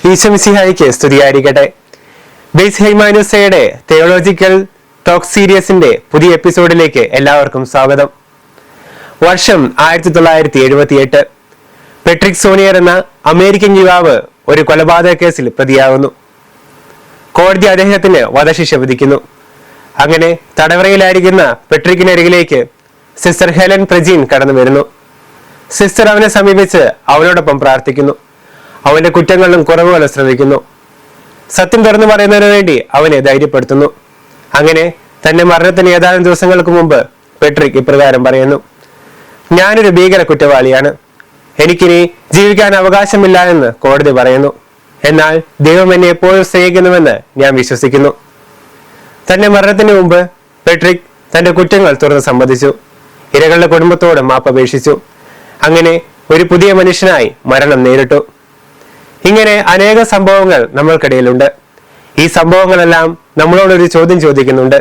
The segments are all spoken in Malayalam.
ഈശോമിശിഹായിക്ക് സ്തുതിയായിരിക്കട്ടെ. ബേസ് ഹൈമാനുസയുടെ തിയോളജിക്കൽ ടോക്ക് സീരീസിന്റെ പുതിയ എപ്പിസോഡിലേക്ക് എല്ലാവർക്കും സ്വാഗതം. വർഷം 1978. പെട്രിക് സോണിയർ എന്ന അമേരിക്കൻ യുവാവ് ഒരു കൊലപാതക കേസിൽ പ്രതിയാകുന്നു. കോടതി അദ്ദേഹത്തിന് വധശിക്ഷ വിധിക്കുന്നു. അങ്ങനെ തടവറയിലായിരിക്കുന്ന പെട്രിക്കിനരികിലേക്ക് സിസ്റ്റർ ഹെലൻ പ്രജീൻ കടന്നു വരുന്നു. സിസ്റ്റർ അവനെ സമീപിച്ച് അവനോടൊപ്പം പ്രാർത്ഥിക്കുന്നു. അവന്റെ കുറ്റങ്ങളിലും കുറവുകളും ശ്രമിക്കുന്നു. സത്യം തുറന്നു പറയുന്നതിന് വേണ്ടി അവനെ ധൈര്യപ്പെടുത്തുന്നു. അങ്ങനെ തന്റെ മരണത്തിന് ഏതാനും ദിവസങ്ങൾക്ക് മുമ്പ് പെട്രിക് ഇപ്രകാരം പറയുന്നു: ഞാനൊരു ഭീകര കുറ്റവാളിയാണ്. എനിക്കിനി ജീവിക്കാൻ അവകാശമില്ല എന്ന് കോടതി പറയുന്നു. എന്നാൽ ദൈവം എന്നെ എപ്പോഴും സ്നേഹിക്കുന്നുവെന്ന് ഞാൻ വിശ്വസിക്കുന്നു. തന്റെ മരണത്തിന് മുമ്പ് പെട്രിക് തന്റെ കുറ്റങ്ങൾ തുറന്ന് സമ്മതിച്ചു. ഇരകളുടെ കുടുംബത്തോട് മാപ്പപേക്ഷിച്ചു. അങ്ങനെ ഒരു പുതിയ മനുഷ്യനായി മരണം നേരിട്ടു. ഇങ്ങനെ അനേക സംഭവങ്ങൾ നമ്മൾക്കിടയിലുണ്ട്. ഈ സംഭവങ്ങളെല്ലാം നമ്മളോടൊരു ചോദ്യം ചോദിക്കുന്നുണ്ട്: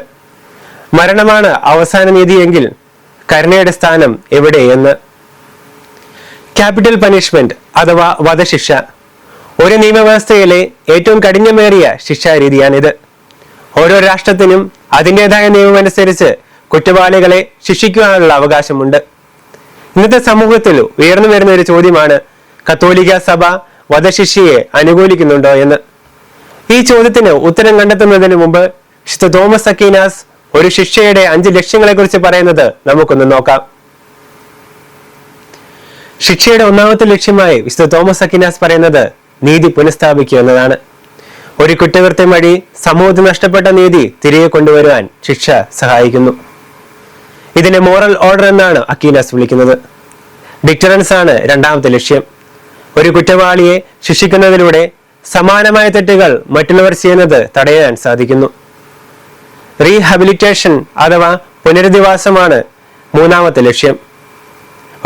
മരണമാണ് അവസാന നീതിയെങ്കിൽ കരുണയുടെ സ്ഥാനം എവിടെയെന്ന്. ക്യാപിറ്റൽ പനിഷ്മെന്റ് അഥവാ വധശിക്ഷ ഒരു നിയമവ്യവസ്ഥയിലെ ഏറ്റവും കഠിനമേറിയ ശിക്ഷാരീതിയാണിത്. ഓരോ രാഷ്ട്രത്തിനും അതിൻ്റെതായ നിയമമനുസരിച്ച് കുറ്റവാളികളെ ശിക്ഷിക്കുവാനുള്ള അവകാശമുണ്ട്. ഇന്നത്തെ സമൂഹത്തിൽ ഉയർന്നു വരുന്ന ഒരു ചോദ്യമാണ്: കത്തോലിക്ക സഭ വധശിക്ഷയെ അനുകൂലിക്കുന്നുണ്ടോ എന്ന്. ഈ ചോദ്യത്തിന് ഉത്തരം കണ്ടെത്തുന്നതിന് മുമ്പ് വിശുദ്ധ തോമസ് അക്വീനാസ് ഒരു ശിക്ഷയുടെ 5 ലക്ഷ്യങ്ങളെ കുറിച്ച് പറയുന്നത് നമുക്കൊന്ന് നോക്കാം. ശിക്ഷയുടെ ഒന്നാമത്തെ ലക്ഷ്യമായി വിശുദ്ധ തോമസ് അക്വീനാസ് പറയുന്നത് നീതി പുനഃസ്ഥാപിക്കുക എന്നതാണ്. ഒരു കുറ്റകൃത്യം വഴി സമൂഹത്തിൽ നഷ്ടപ്പെട്ട നീതി തിരികെ കൊണ്ടുവരുവാൻ ശിക്ഷ സഹായിക്കുന്നു. ഇതിനെ മോറൽ ഓർഡർ എന്നാണ് അക്വീനാസ് വിളിക്കുന്നത്. ഡിറ്ററൻസ് ആണ് രണ്ടാമത്തെ ലക്ഷ്യം. ഒരു കുറ്റവാളിയെ ശിക്ഷിക്കുന്നതിലൂടെ സമാനമായ തെറ്റുകൾ മറ്റുള്ളവർ ചെയ്യുന്നത് തടയാൻ സാധിക്കുന്നു. റീഹാബിലിറ്റേഷൻ അഥവാ പുനരധിവാസമാണ് മൂന്നാമത്തെ ലക്ഷ്യം.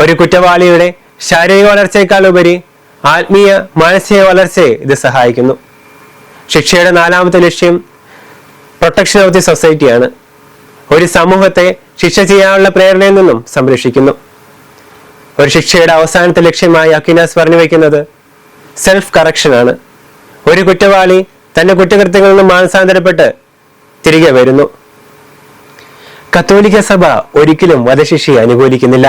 ഒരു കുറ്റവാളിയുടെ ശാരീരിക വളർച്ചയേക്കാൾ ഉപരി ആത്മീയ മാനസിക വളർച്ചയെ ഇത് സഹായിക്കുന്നു. ശിക്ഷയുടെ നാലാമത്തെ ലക്ഷ്യം പ്രൊട്ടക്ഷൻ ഓഫ് ദി സൊസൈറ്റിയാണ്. ഒരു സമൂഹത്തെ ശിക്ഷ ചെയ്യാനുള്ള പ്രേരണയിൽ നിന്നും സംരക്ഷിക്കുന്നു. ഒരു ശിക്ഷയുടെ അവസാനത്തെ ലക്ഷ്യമായി അക്വീനാസ് പറഞ്ഞു വയ്ക്കുന്നത് സെൽഫ് കറക്ഷൻ ആണ്. ഒരു കുറ്റവാളി തന്റെ കുറ്റകൃത്യങ്ങളിൽ നിന്നും മാനസാന്തരപ്പെട്ട് തിരികെ വരുന്നു. കത്തോലിക്ക സഭ ഒരിക്കലും വധശിക്ഷയെ അനുകൂലിക്കുന്നില്ല.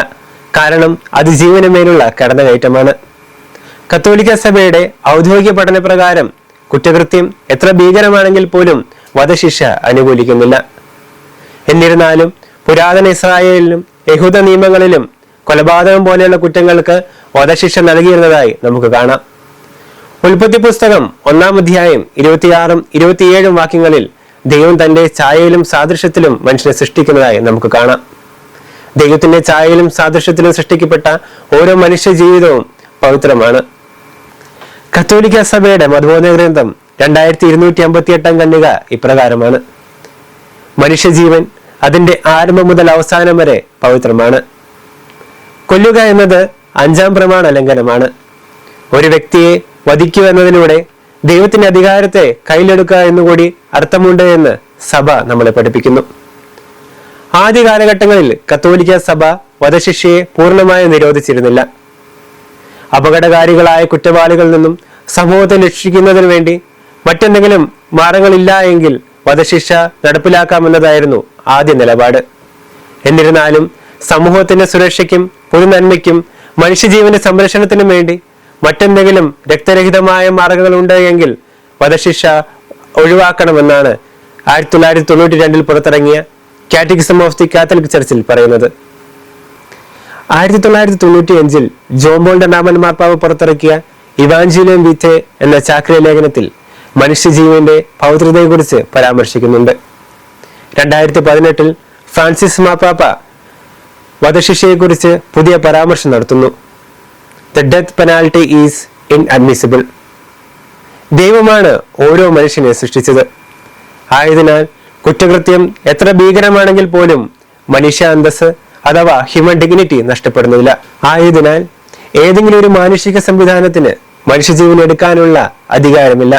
കാരണം അത് ജീവനുമേലുള്ള കടന്നുകയറ്റമാണ്. കത്തോലിക്ക സഭയുടെ ഔദ്യോഗിക പഠനപ്രകാരം കുറ്റകൃത്യം എത്ര ഭീകരമാണെങ്കിൽ പോലും വധശിക്ഷ അനുകൂലിക്കുന്നില്ല. എന്നിരുന്നാലും പുരാതന ഇസ്രായേലിലും യഹൂദ നിയമങ്ങളിലും കൊലപാതകം പോലെയുള്ള കുറ്റങ്ങൾക്ക് വധശിക്ഷ നൽകിയിരുന്നതായി നമുക്ക് കാണാം. ഉൽപ്പത്തി പുസ്തകം 1-ാം അധ്യായം 26-27 വാക്യങ്ങളിൽ ദൈവം തന്റെ ഛായയിലും സാദൃശ്യത്തിലും മനുഷ്യനെ സൃഷ്ടിക്കുന്നതായി നമുക്ക് കാണാം. ദൈവത്തിന്റെ ഛായയിലും സാദൃശ്യത്തിലും സൃഷ്ടിക്കപ്പെട്ട ഓരോ മനുഷ്യ ജീവിതവും പവിത്രമാണ്. കത്തോലിക്ക സഭയുടെ മതബോധന ഗ്രന്ഥം 2258 ഖണ്ഡിക ഇപ്രകാരമാണ്: മനുഷ്യജീവൻ അതിന്റെ ആരംഭം മുതൽ അവസാനം വരെ പവിത്രമാണ്. കൊല്ലുക എന്നത് 5-ാം പ്രമാണ ലംഘനമാണ്. ഒരു വ്യക്തിയെ വധിക്കുക എന്നതിലൂടെ ദൈവത്തിന്റെ അധികാരത്തെ കയ്യിലെടുക്കുക എന്നുകൂടി അർത്ഥമുണ്ട് എന്ന് സഭ നമ്മളെ പഠിപ്പിക്കുന്നു. ആദ്യ കാലഘട്ടങ്ങളിൽ കത്തോലിക്ക സഭ വധശിക്ഷയെ പൂർണ്ണമായും നിരോധിച്ചിരുന്നില്ല. അപകടകാരികളായ കുറ്റവാളികളിൽ നിന്നും സമൂഹത്തെ രക്ഷിക്കുന്നതിന് വേണ്ടി മറ്റെന്തെങ്കിലും മാർഗങ്ങളില്ല എങ്കിൽ വധശിക്ഷ നടപ്പിലാക്കാമെന്നതായിരുന്നു ആദ്യ നിലപാട്. എന്നിരുന്നാലും സമൂഹത്തിന്റെ സുരക്ഷയ്ക്കും പൊതുനന്മയ്ക്കും മനുഷ്യജീവന്റെ സംരക്ഷണത്തിനും വേണ്ടി മറ്റെന്തെങ്കിലും രക്തരഹിതമായ മാർഗങ്ങൾ ഉണ്ട് എങ്കിൽ വധശിക്ഷ ഒഴിവാക്കണമെന്നാണ് 1992 പുറത്തിറങ്ങിയ കാറ്റക്കിസം ഓഫ് ദി കാത്തലിക് ചർച്ചിൽ പറയുന്നത്. 1995 ജോൺ പോൾ രണ്ടാമൻ മാർപ്പാപ്പ പുറത്തിറക്കിയ ഇവാഞ്ചലിയം വിത്തെ എന്ന ചാക്രിക ലേഖനത്തിൽ മനുഷ്യജീവന്റെ പൗത്രതയെക്കുറിച്ച് പരാമർശിക്കുന്നുണ്ട്. 2018 ഫ്രാൻസിസ് മാർപ്പാപ്പ വധശിക്ഷയെക്കുറിച്ച് പുതിയ പരാമർശം നടത്തുന്നു. The death penalty is inadmissible. ദൈവമാണ് ഓരോ മനുഷ്യനെ സൃഷ്ടിച്ചത്. ആയതിനാൽ കുറ്റകൃത്യം എത്ര ഭീകരമാണെങ്കിൽ പോലും മനുഷ്യ അന്തസ് അഥവാ ഹ്യൂമൻ ഡിഗ്നിറ്റി നഷ്ടപ്പെടുന്നില്ല. ആയതിനാൽ ഏതെങ്കിലും ഒരു മാനുഷിക സംവിധാനത്തിന് മനുഷ്യജീവൻ എടുക്കാനുള്ള അധികാരമില്ല.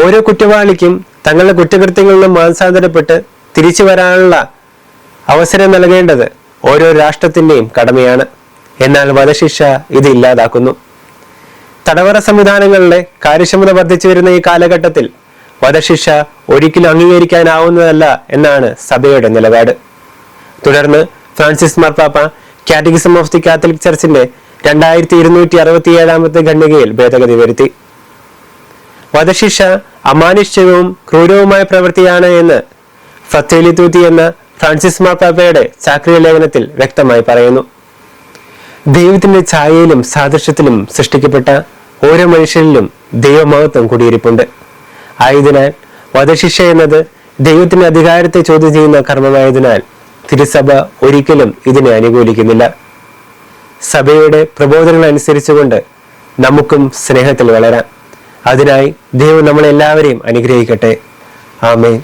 ഓരോ കുറ്റവാളിക്കും തങ്ങളുടെ കുറ്റകൃത്യങ്ങളിൽ നിന്നും മാനസാന്തരപ്പെട്ട് തിരിച്ചു വരാനുള്ള അവസരം നൽകേണ്ടത് ഓരോ രാഷ്ട്രത്തിന്റെയും കടമയാണ്. എന്നാൽ വധശിക്ഷ ഇത് ഇല്ലാതാക്കുന്നു. തടവറ സംവിധാനങ്ങളുടെ കാര്യക്ഷമത വർദ്ധിച്ചു വരുന്ന ഈ കാലഘട്ടത്തിൽ വധശിക്ഷ ഒരിക്കലും അംഗീകരിക്കാനാവുന്നതല്ല എന്നാണ് സഭയുടെ നിലപാട്. തുടർന്ന് ഫ്രാൻസിസ് മാർപ്പാപ്പ കാറ്റഗിസം ഓഫ് ദി കാത്തലിക് ചർച്ചിന്റെ 2267 ഖണ്ഡികയിൽ ഭേദഗതി വരുത്തി. വധശിക്ഷ അമാനുഷ്യവും ക്രൂരവുമായ പ്രവൃത്തിയാണ് എന്ന് ഫ്രatelli tutti എന്ന ഫ്രാൻസിസ് മാർപ്പാപ്പയുടെ ചാക്രിക ലേഖനത്തിൽ വ്യക്തമായി പറയുന്നു. ദൈവത്തിന്റെ ഛായയിലും സാദൃശ്യത്തിലും സൃഷ്ടിക്കപ്പെട്ട ഓരോ മനുഷ്യരിലും ദൈവമഹത്വം കുടിയിരിപ്പുണ്ട്. ആയതിനാൽ വധശിക്ഷ എന്നത് ദൈവത്തിന്റെ അധികാരത്തെ ചോദ്യം ചെയ്യുന്ന കർമ്മമായതിനാൽ തിരുസഭ ഒരിക്കലും ഇതിനെ അനുകൂലിക്കുന്നില്ല. സഭയുടെ പ്രബോധനങ്ങൾ അനുസരിച്ചുകൊണ്ട് നമുക്കും സ്നേഹത്തിൽ വളരാം. അതിനായി ദൈവം നമ്മളെല്ലാവരെയും അനുഗ്രഹിക്കട്ടെ. ആമേൻ.